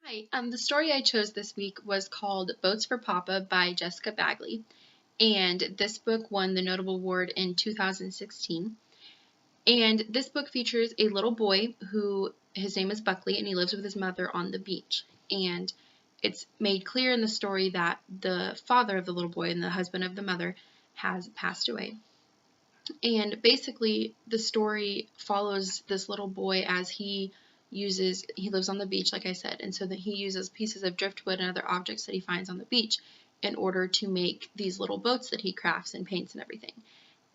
Hi, the story I chose this week was called Boats for Papa by Jessica Bagley, and this book won the Notable Award in 2016. And this book features a little boy who his name is Buckley, and he lives with his mother on the beach. And it's made clear in the story that the father of the little boy and the husband of the mother has passed away. And basically, the story follows this little boy as he lives on the beach, like I said, and so that he uses pieces of driftwood and other objects that he finds on the beach in order to make these little boats that he crafts and paints and everything.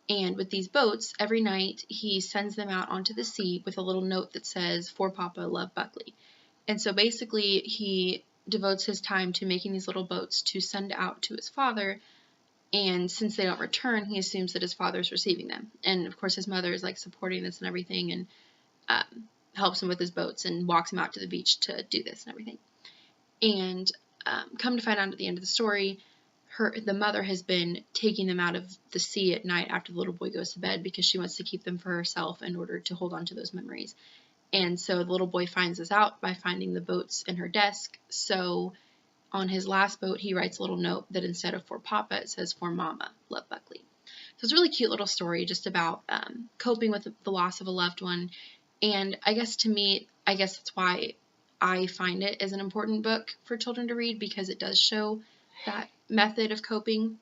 And with these boats, every night he sends them out onto the sea with a little note that says, "For Papa, love Buckley." And so basically, he devotes his time to making these little boats to send out to his father, and since they don't return, he assumes that his father is receiving them. And of course, his mother is like supporting this and everything, and helps him with his boats and walks him out to the beach to do this and everything. And come to find out at the end of the story, the mother has been taking them out of the sea at night after the little boy goes to bed because she wants to keep them for herself in order to hold on to those memories. And so the little boy finds this out by finding the boats in her desk. So on his last boat, he writes a little note that instead of "For Papa," it says "For Mama, love Buckley." So it's a really cute little story just about coping with the loss of a loved one. And I guess to me, I guess that's why I find it as an important book for children to read, because it does show that method of coping.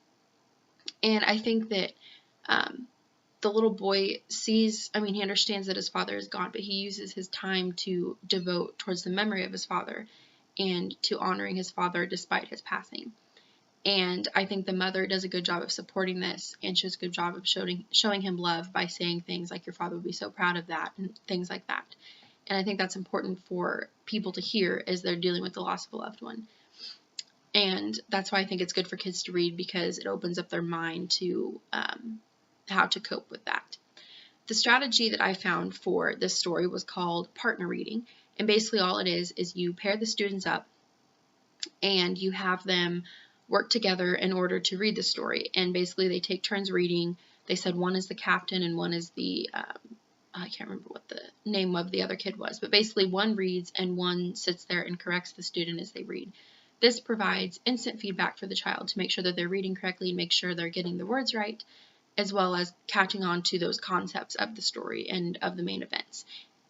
And I think that the little boy he understands that his father is gone, but he uses his time to devote towards the memory of his father and to honoring his father despite his passing. And I think the mother does a good job of supporting this, and shows a good job of showing him love by saying things like, "Your father would be so proud of that," and things like that. And I think that's important for people to hear as they're dealing with the loss of a loved one. And that's why I think it's good for kids to read, because it opens up their mind to how to cope with that. The strategy that I found for this story was called partner reading. And basically all it is you pair the students up and you have them work together in order to read the story. And basically they take turns reading. They said one is the captain and one is the, I can't remember what the name of the other kid was, but basically one reads and one sits there and corrects the student as they read. This provides instant feedback for the child to make sure that they're reading correctly and make sure they're getting the words right, as well as catching on to those concepts of the story and of the main events.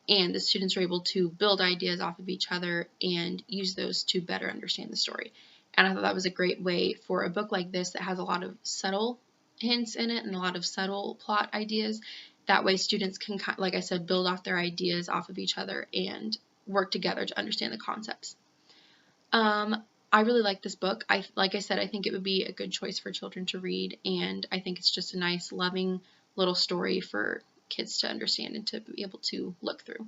And the students are able to build ideas off of each other and use those to better understand the story. And I thought that was a great way for a book like this that has a lot of subtle hints in it and a lot of subtle plot ideas. That way students can, like I said, build off their ideas off of each other and work together to understand the concepts. I really like this book. Like I said, I think it would be a good choice for children to read, and I think it's just a nice, loving little story for kids to understand and to be able to look through.